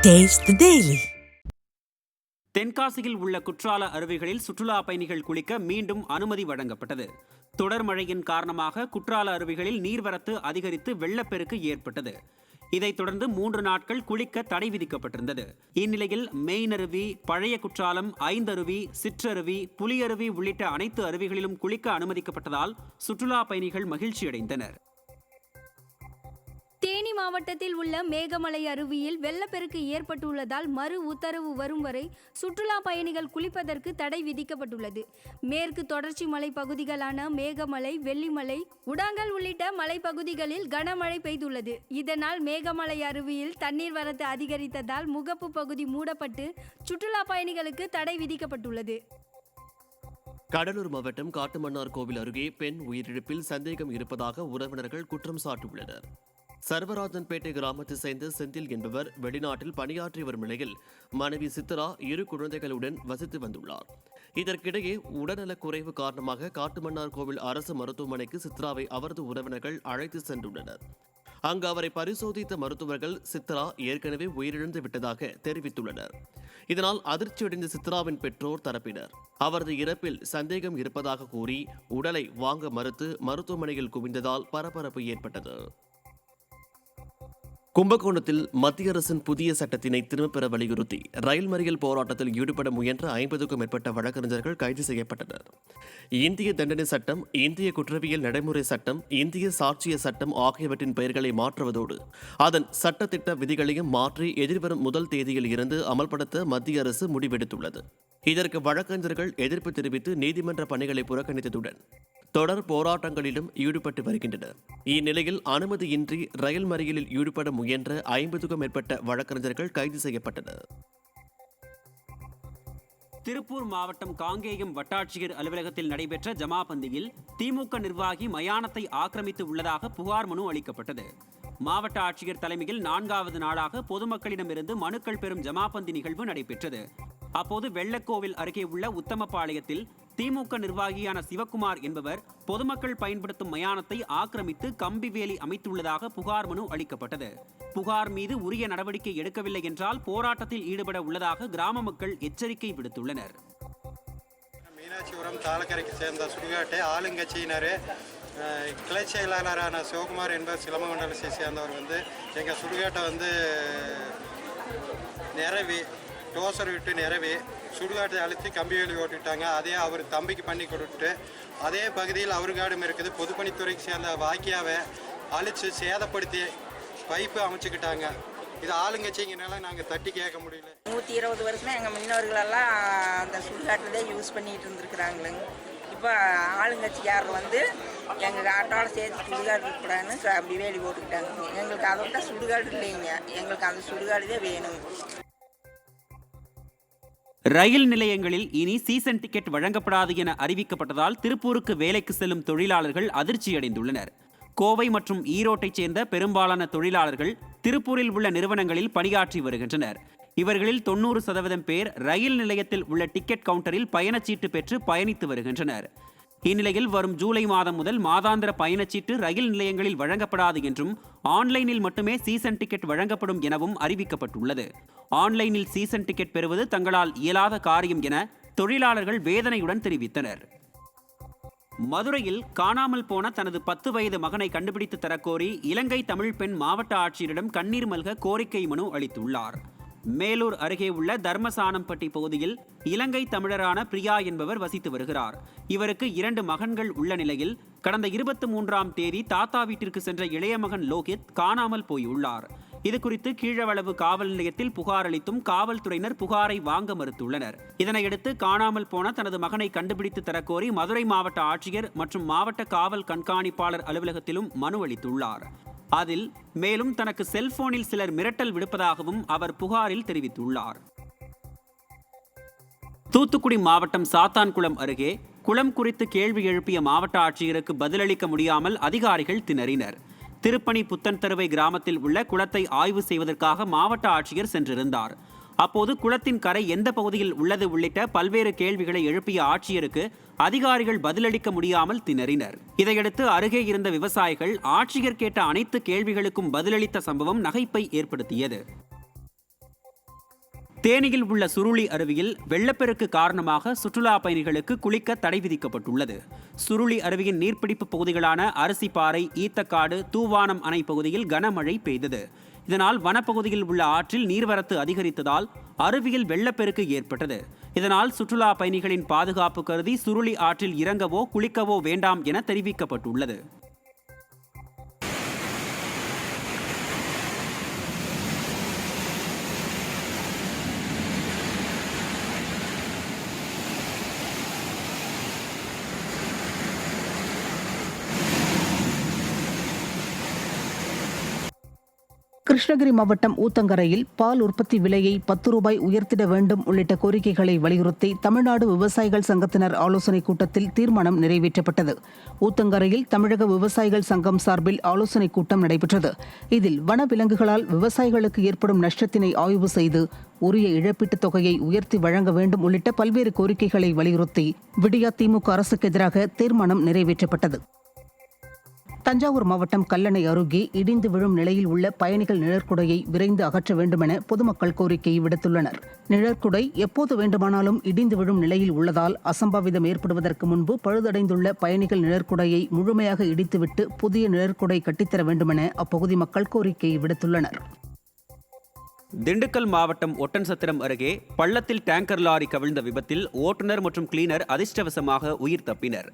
Taste the Daily. தென்காசியில் உள்ள குற்றால அருவிகளில் சுற்றுலா பயணிகள் குளிக்க மீண்டும் அனுமதி வழங்கப்பட்டது. தொடர் மழையின் காரணமாக குற்றால அருவிகளில் நீர்வரத்து அதிகரித்து வெள்ளப்பெருக்கு ஏற்பட்டது. இதைத் தொடர்ந்து 3 நாட்கள் குளிக்க தடை விதிக்கப்பட்டிருந்தது. இந்நிலையில் மெயினருவி, பழைய குற்றாலம், ஐந்தருவி, சிற்றருவி, புலியருவி உள்ளிட்ட அனைத்து அருவிகளிலும் குளிக்க அனுமதிக்கப்பட்டதால் சுற்றுலா பயணிகள் மகிழ்ச்சியடைந்தனர். தேனி மாவட்டத்தில் உள்ள மேகமலை அருவியில் வெள்ளப்பெருக்கு ஏற்பட்டுள்ளதால் மறு உத்தரவு வரும் வரை சுற்றுலா பயணிகள் குளிப்பதற்கு தடை விதிக்கப்பட்டுள்ளது. மேற்கு தொடர்ச்சி மலை பகுதிகளான மேகமலை, வெள்ளிமலை, உடாங்கல் உள்ளிட்ட மலைப்பகுதிகளில் கனமழை பெய்துள்ளது. இதனால் மேகமலை அருவியில் தண்ணீர் வரத்து அதிகரித்ததால் முகப்பு பகுதி மூடப்பட்டு சுற்றுலா பயணிகளுக்கு தடை விதிக்கப்பட்டுள்ளது. கடலூர் மாவட்டம் காட்டுமன்னார் கோவில் அருகே பெண் உயிரிழப்பில் சந்தேகம் இருப்பதாக உறவினர்கள் குற்றம் சாட்டியுள்ளனர். சர்வராஜன்பேட்டை கிராமத்தை சேர்ந்த செந்தில் என்பவர் வெளிநாட்டில் பணியாற்றி வரும் நிலையில் மனைவி சித்ரா 2 குழந்தைகளுடன் வசித்து வந்துள்ளார். இதற்கிடையே உடல்நலக் குறைவு காரணமாக காட்டுமன்னார் கோவில் அரசு மருத்துவமனைக்கு சித்ராவை அவரது உறவினர்கள் அழைத்து சென்றுள்ளனர். அங்கு அவரை பரிசோதித்த மருத்துவர்கள் சித்ரா ஏற்கனவே உயிரிழந்து விட்டதாக தெரிவித்துள்ளனர். இதனால் அதிர்ச்சியடைந்த சித்ராவின் பெற்றோர் தரப்பினர் அவரது இறப்பில் சந்தேகம் இருப்பதாக கூறி உடலை வாங்க மறுத்து மருத்துவமனையில் குவிந்ததால் பரபரப்பு ஏற்பட்டது. கும்பகோணத்தில் மத்திய அரசின் புதிய சட்டத்தினை திரும்பப் பெற வலியுறுத்தி ரயில் மறியல் போராட்டத்தில் ஈடுபட முயன்ற 50க்கும் மேற்பட்ட வழக்கறிஞர்கள் கைது செய்யப்பட்டனர். இந்திய தண்டனை சட்டம், இந்திய குற்றவியல் நடைமுறை சட்டம், இந்திய சாட்சிய சட்டம் ஆகியவற்றின் பெயர்களை மாற்றுவதோடு அதன் சட்டத்திட்ட விதிகளையும் மாற்றி எதிர்வரும் 1 தேதியில் இருந்து அமல்படுத்த மத்திய அரசு முடிவெடுத்துள்ளது. இதற்கு வழக்கறிஞர்கள் எதிர்ப்பு தெரிவித்து நீதிமன்ற பணிகளை புறக்கணித்ததுடன் தொடர் போராட்டங்களிலும் ஈடுபட்டு வருகின்றனர். இந்நிலையில் அனுமதியின்றி ரயில் மறியலில் ஈடுபட முயன்ற 50க்கும் மேற்பட்ட வழக்கறிஞர்கள் கைது செய்யப்பட்டனர். திருப்பூர் மாவட்டம் காங்கேயம் வட்டாட்சியர் அலுவலகத்தில் நடைபெற்ற ஜமாபந்தியில் திமுக நிர்வாகி மயானத்தை ஆக்கிரமித்து உள்ளதாக புகார் மனு அளிக்கப்பட்டது. மாவட்ட ஆட்சியர் தலைமையில் 4வது நாளாக பொதுமக்களிடமிருந்து மனுக்கள் பெறும் ஜமாபந்தி நிகழ்வு நடைபெற்றது. அப்போது வெள்ளக்கோவில் அருகே உள்ள உத்தமபாளையத்தில் திமுக நிர்வாகியான சிவக்குமார் என்பவர் பொதுமக்கள் பயன்படுத்தும் மயானத்தை ஆக்கிரமித்து கம்பி வேலி அமைத்துள்ளதாக புகார் மனு அளிக்கப்பட்டது. புகார் மீது உரிய நடவடிக்கை எடுக்கவில்லை என்றால் போராட்டத்தில் ஈடுபட உள்ளதாக கிராம மக்கள் எச்சரிக்கை விடுத்துள்ளனர். மீனாட்சிபுரம் தாளக்கரைக்கு சேர்ந்த சுடுகாட்டை ஆளுங்கட்சியினர் கிளை செயலாளரான சிவகுமார் என்பவர் சிலம்பமண்டலத்தை சேர்ந்தவர் எங்கள் சுடுகாட்டை நிறவி டோசர் விட்டு நிறவி சுடுகாட்டை அழுத்தி கம்பி வேலி ஓட்டிட்டாங்க. அதே அவர் தம்பிக்கு பண்ணி கொடுத்துட்டு அதே பகுதியில் அவருக்காடும் இருக்குது. பொதுப்பணித்துறைக்கு சேர்ந்த வாக்கியாவை அழித்து சேதப்படுத்தி பைப்பு அமைச்சுக்கிட்டாங்க. இது ஆளுங்கட்சிங்கனால நாங்கள் தட்டி கேட்க முடியல. 120 வருஷமாக எங்கள் முன்னோர்களெல்லாம் அந்த சுடுகாட்டில் தான் யூஸ் பண்ணிகிட்டு இருந்துருக்குறாங்களுங்க. இப்போ ஆளுங்கட்சிக்காரர் எங்கள் ஆட்டோட சேர்த்து சுடுகாடு இருக்கக்கூடாதுன்னு கம்பி வேலி போட்டுக்கிட்டாங்க. எங்களுக்கு அதை விட்டால் சுடுகாடு இல்லைங்க, எங்களுக்கு அந்த சுடுகாடு தான் வேணும். ரயில் நிலையங்களில் இனி சீசன் டிக்கெட் வழங்கப்படாது என அறிவிக்கப்பட்டதால் திருப்பூருக்கு வேலைக்கு செல்லும் தொழிலாளர்கள் அதிர்ச்சியடைந்துள்ளனர். கோவை மற்றும் ஈரோட்டைச் சேர்ந்த பெரும்பாலான தொழிலாளர்கள் திருப்பூரில் உள்ள நிறுவனங்களில் பணியாற்றி வருகின்றனர். இவர்களில் 90% பேர் ரயில் நிலையத்தில் உள்ள டிக்கெட் கவுண்டரில் பயணச்சீட்டு பெற்று பயணித்து வருகின்றனர். இந்நிலையில் வரும் ஜூலை மாதம் முதல் மாதாந்திர பயணச்சீட்டு ரயில் நிலையங்களில் வழங்கப்படாது என்றும் ஆன்லைனில் மட்டுமே சீசன் டிக்கெட் வழங்கப்படும் எனவும் அறிவிக்கப்பட்டுள்ளது. ஆன்லைனில் சீசன் டிக்கெட் பெறுவது தங்களால் இயலாத காரியம் என தொழிலாளர்கள் வேதனையுடன் தெரிவித்தனர். மதுரையில் காணாமல் போன தனது 10 வயது மகனை கண்டுபிடித்து தரக்கோரி இலங்கை தமிழ் பெண் மாவட்ட ஆட்சியரிடம் கண்ணீர் மல்க கோரிக்கை மனு அளித்துள்ளார். மேலூர் அருகே உள்ள தர்மசானம்பட்டி பகுதியில் இலங்கை தமிழரான பிரியா என்பவர் வசித்து வருகிறார். இவருக்கு 2 மகன்கள் உள்ள நிலையில் கடந்த 23ஆம் தேதி தாத்தா வீட்டிற்கு சென்ற இளைய மகன் லோகித் காணாமல் போயுள்ளார். இதுகுறித்து கீழவளவு காவல் நிலையத்தில் புகார் அளித்தும் காவல்துறையினர் புகாரை வாங்க மறுத்துள்ளனர். இதனையடுத்து காணாமல் போன தனது மகனை கண்டுபிடித்து தரக்கோரி மதுரை மாவட்ட ஆட்சியர் மற்றும் மாவட்ட காவல் கண்காணிப்பாளர் அலுவலகத்திலும் மனு அளித்துள்ளார். அதில் மேலும் தனக்கு செல்போனில் சிலர் மிரட்டல் விடுப்பதாகவும் அவர் புகாரில் தெரிவித்துள்ளார். தூத்துக்குடி மாவட்டம் சாத்தான்குளம் அருகே குளம் குறித்து கேள்வி எழுப்பிய மாவட்ட ஆட்சியருக்கு பதிலளிக்க முடியாமல் அதிகாரிகள் திணறினர். திருப்பணி புத்தன்தருவை கிராமத்தில் உள்ள குளத்தை ஆய்வு செய்வதற்காக மாவட்ட ஆட்சியர் சென்றிருந்தார். அப்போது குளத்தின் கரை எந்த பகுதியில் உள்ளது உள்ளிட்ட பல்வேறு கேள்விகளை எழுப்பிய ஆட்சியருக்கு அதிகாரிகள் பதிலளிக்க முடியாமல் திணறினர். இதையடுத்து அருகே இருந்த விவசாயிகள் ஆட்சியர் கேட்ட அனைத்து கேள்விகளுக்கும் பதிலளித்த சம்பவம் நகைப்பை ஏற்படுத்தியது. தேனியில் உள்ள சுருளி அருவியில் வெள்ளப்பெருக்கு காரணமாக சுற்றுலா பயணிகளுக்கு குளிக்க தடை விதிக்கப்பட்டுள்ளது. சுருளி அருவியின் நீர்பிடிப்பு பகுதிகளான அரிசிப்பாறை, ஈத்தக்காடு, தூவானம் அணை பகுதியில் கனமழை பெய்தது. இதனால் வனப்பகுதியில் உள்ள ஆற்றில் நீர்வரத்து அதிகரித்ததால் அருவியில் வெள்ளப்பெருக்கு ஏற்பட்டது. இதனால் சுற்றுலா பயணிகளின் பாதுகாப்பு கருதி சுருளி ஆற்றில் இறங்கவோ குளிக்கவோ வேண்டாம் என தெரிவிக்கப்பட்டுள்ளது. கிருஷ்ணகிரி மாவட்டம் ஊத்தங்கரையில் பால் உற்பத்தி விலையை 10 ரூபாய் உயர்த்திட வேண்டும் உள்ளிட்ட கோரிக்கைகளை வலியுறுத்தி தமிழ்நாடு விவசாயிகள் சங்கத்தினர் ஆலோசனைக் கூட்டத்தில் தீர்மானம் நிறைவேற்றப்பட்டது. ஊத்தங்கரையில் தமிழக விவசாயிகள் சங்கம் சார்பில் ஆலோசனைக் கூட்டம் நடைபெற்றது. இதில் வனவிலங்குகளால் விவசாயிகளுக்கு ஏற்படும் நஷ்டத்தினை ஆய்வு செய்து உரிய இழப்பீட்டுத் தொகையை உயர்த்தி வழங்க வேண்டும் உள்ளிட்ட பல்வேறு கோரிக்கைகளை வலியுறுத்தி விடியா திமுக அரசுக்கு எதிராக தீர்மானம் நிறைவேற்றப்பட்டது. தஞ்சாவூர் மாவட்டம் கல்லணை அருகே இடிந்து விழும் நிலையில் உள்ள பயணிகள் நிழற்குடையை விரைந்து அகற்ற வேண்டுமென பொதுமக்கள் கோரிக்கை விடுத்துள்ளனர். நிழற்குடை எப்போது வேண்டுமானாலும் இடிந்து விழும் நிலையில் உள்ளதால் அசம்பாவிதம் ஏற்படுவதற்கு முன்பு பழுதடைந்துள்ள பயணிகள் நிழற்குடையை முழுமையாக இடித்துவிட்டு புதிய நிழற்குடை கட்டித்தர வேண்டுமென அப்பகுதி மக்கள் கோரிக்கை விடுத்துள்ளனர். திண்டுக்கல் மாவட்டம் ஒட்டன்சத்திரம் அருகே பள்ளத்தில் டேங்கர் லாரி கவிழ்ந்த விபத்தில் ஓட்டுநர் மற்றும் கிளீனர் அதிர்ஷ்டவசமாக உயிர் தப்பினர்.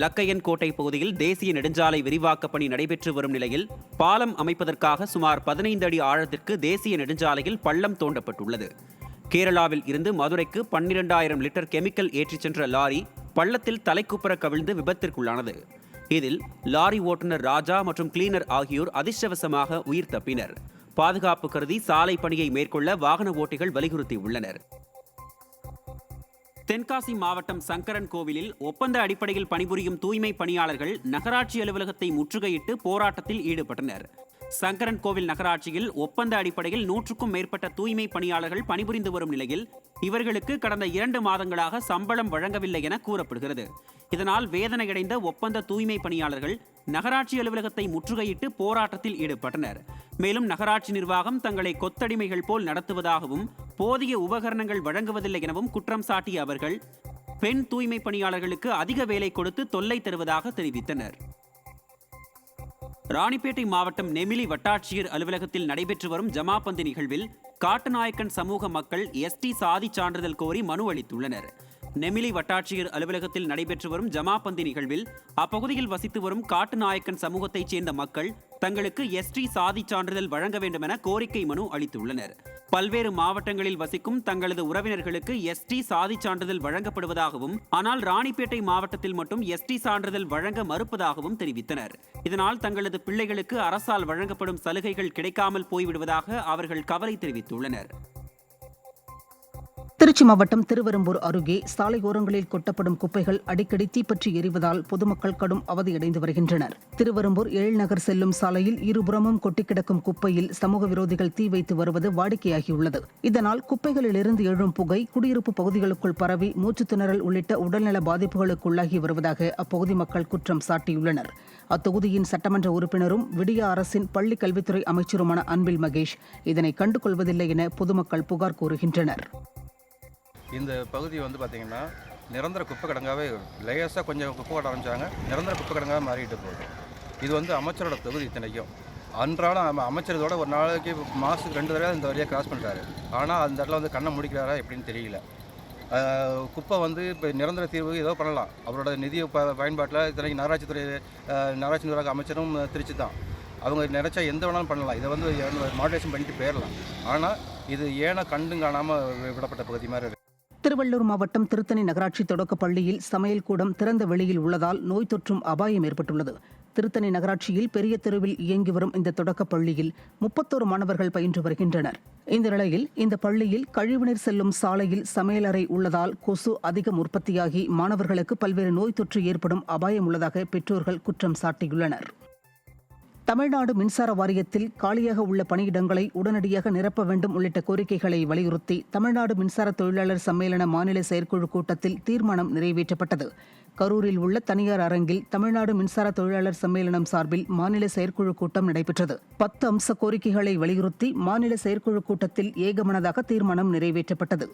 லக்கையன் கோட்டை பகுதியில் தேசிய நெடுஞ்சாலை விரிவாக்க பணி நடைபெற்று வரும் நிலையில் பாலம் அமைப்பதற்காக சுமார் 15 அடி ஆழத்திற்கு தேசிய நெடுஞ்சாலையில் பள்ளம் தோண்டப்பட்டுள்ளது. கேரளாவில் இருந்து மதுரைக்கு 12,000 லிட்டர் கெமிக்கல் ஏற்றிச் சென்ற லாரி பள்ளத்தில் தலைக்குப்புற கவிழ்ந்து விபத்திற்குள்ளானது. இதில் லாரி ஓட்டுநர் ராஜா மற்றும் கிளீனர் ஆகியோர் அதிர்ஷ்டவசமாக உயிர் தப்பினர். பாதுகாப்பு கருதி சாலை பணியை மேற்கொள்ள வாகன ஓட்டிகள் வலியுறுத்தியுள்ளனர். தென்காசி மாவட்டம் சங்கரன் கோவிலில் ஒப்பந்த அடிப்படையில் பணிபுரியும் தூய்மை பணியாளர்கள் நகராட்சி அலுவலகத்தை முற்றுகையிட்டு போராட்டத்தில் ஈடுபட்டனர். சங்கரன் கோவில் நகராட்சியில் ஒப்பந்த அடிப்படையில் 100க்கும் மேற்பட்ட தூய்மை பணியாளர்கள் பணிபுரிந்து வரும் நிலையில் இவர்களுக்கு கடந்த 2 மாதங்களாக சம்பளம் வழங்கவில்லை என கூறப்படுகிறது. இதனால் வேதனையடைந்த ஒப்பந்த தூய்மை பணியாளர்கள் நகராட்சி அலுவலகத்தை முற்றுகையிட்டு போராட்டத்தில் ஈடுபட்டனர். மேலும் நகராட்சி நிர்வாகம் தங்களை கொத்தடிமைகள் போல் நடத்துவதாகவும் போதிய உபகரணங்கள் வழங்குவதில்லை எனவும் குற்றம் சாட்டிய அவர்கள் பெண் தூய்மை பணியாளர்களுக்கு அதிக வேலை கொடுத்து தொல்லை தருவதாக தெரிவித்தனர். ராணிப்பேட்டை மாவட்டம் நெமிலி வட்டாட்சியர் அலுவலகத்தில் நடைபெற்று வரும் ஜமாபந்தி நிகழ்வில் காட்டுநாயக்கன் சமூக மக்கள் எஸ்டி சாதி சான்றிதழ் கோரி மனு அளித்துள்ளனர். நெமிலி வட்டாட்சியர் அலுவலகத்தில் நடைபெற்று வரும் ஜமாபந்தி நிகழ்வில் அப்பகுதியில் வசித்து வரும் காட்டுநாயக்கன் சமூகத்தைச் சேர்ந்த மக்கள் தங்களுக்கு எஸ்டி சாதி சான்றிதழ் வழங்க வேண்டும் என கோரிக்கை மனு அளித்துள்ளனர். பல்வேறு மாவட்டங்களில் வசிக்கும் தங்களது உறவினர்களுக்கு எஸ்டி சாதி சான்றிதழ் வழங்கப்படுவதாகவும், ஆனால் ராணிப்பேட்டை மாவட்டத்தில் மட்டும் எஸ்டி சான்றிதழ் வழங்க மறுப்பதாகவும் தெரிவித்தனர். இதனால் தங்களது பிள்ளைகளுக்கு அரசால் வழங்கப்படும் சலுகைகள் கிடைக்காமல் போய்விடுவதாக அவர்கள் கவலை தெரிவித்துள்ளனர். திருச்சி மாவட்டம் திருவெரும்பூர் அருகே சாலையோரங்களில் கொட்டப்படும் குப்பைகள் அடிக்கடி தீப்பற்றி எரிவதால் பொதுமக்கள் கடும் அவதியடைந்து வருகின்றனர். திருவெரும்பூர் எழில்நகர் செல்லும் சாலையில் இருபுறமும் கொட்டி கிடக்கும் குப்பையில் சமூக விரோதிகள் தீ வைத்து வருவது வாடிக்கையாகியுள்ளது. இதனால் குப்பைகளிலிருந்து எழும் புகை குடியிருப்பு பகுதிகளுக்குள் பரவி மூச்சுத்திணறல் உள்ளிட்ட உடல்நல பாதிப்புகளுக்குள்ளாகி வருவதாக அப்பகுதி மக்கள் குற்றம் சாட்டியுள்ளனர். அத்தொகுதியின் சட்டமன்ற உறுப்பினரும் விடியா அரசின் பள்ளி கல்வித்துறை அமைச்சருமான அன்பில் மகேஷ் இதனை கண்டுகொள்வதில்லை என பொதுமக்கள் புகார் கூறுகின்றனர். இந்த பகுதி வந்து பார்த்திங்கன்னா நிரந்தர குப்பை கிடங்காவே லேசாக கொஞ்சம் குப்பை கட்ட ஆரம்பித்தாங்க, நிரந்தர குப்பை கிடங்காக மாறிட்டு போகுது. இது வந்து அமைச்சரோட தொகுதி இத்தனைக்கும். அன்றாடம் அமைச்சர் இதோட ஒரு நாளைக்கு மாதத்துக்கு 2 தடவை இந்த வழியாக கிராஸ் பண்ணுறாரு. ஆனால் அந்த இடத்துல வந்து கண்ணை முடிக்கிறாரா எப்படின்னு தெரியல. குப்பை வந்து இப்போ நிரந்தர தீர்வு ஏதோ பண்ணலாம். அவரோட நிதி பயன்பாட்டில் இத்தனைக்கு நகராட்சி நிர்வாக அமைச்சரும் திருச்சி தான். அவங்க நினச்சா எந்த வேணாலும் பண்ணலாம். இதை வந்து மாடரேஷன் பண்ணிட்டு போயிடலாம். ஆனால் இது ஏன்னா கண்டும் காணாமல் விடப்பட்ட பகுதி மாதிரி இருக்குது. திருவள்ளூர் மாவட்டம் திருத்தணி நகராட்சி தொடக்கப் பள்ளியில் சமையல் கூடம் திறந்த வெளியில் உள்ளதால் நோய் தொற்றும் அபாயம் ஏற்பட்டுள்ளது. திருத்தணி நகராட்சியில் பெரிய தெருவில் இயங்கி வரும் இந்த தொடக்கப் பள்ளியில் 31 மாணவர்கள் பயின்று வருகின்றனர். இந்த நிலையில் இந்த பள்ளியில் கழிவுநீர் செல்லும் சாலையில் சமையலறை உள்ளதால் கொசு அதிகம் உற்பத்தியாகி மாணவர்களுக்கு பல்வேறு நோய் தொற்று ஏற்படும் அபாயம் உள்ளதாக பெற்றோர்கள் குற்றம் சாட்டியுள்ளனர். தமிழ்நாடு மின்சார வாரியத்தில் காலியாக உள்ள பணியிடங்களை உடனடியாக நிரப்ப வேண்டும் உள்ளிட்ட கோரிக்கைகளை வலியுறுத்தி தமிழ்நாடு மின்சார தொழிலாளர் சம்மேளன மாநில செயற்குழு கூட்டத்தில் தீர்மானம் நிறைவேற்றப்பட்டது. கரூரில் உள்ள தனியார் அரங்கில் தமிழ்நாடு மின்சார தொழிலாளர் சம்மேளனம் சார்பில் மாநில செயற்குழு கூட்டம் நடைபெற்றது. 10 அம்ச கோரிக்கைகளை வலியுறுத்தி மாநில செயற்குழு கூட்டத்தில் ஏகமனதாக தீர்மானம் நிறைவேற்றப்பட்டது.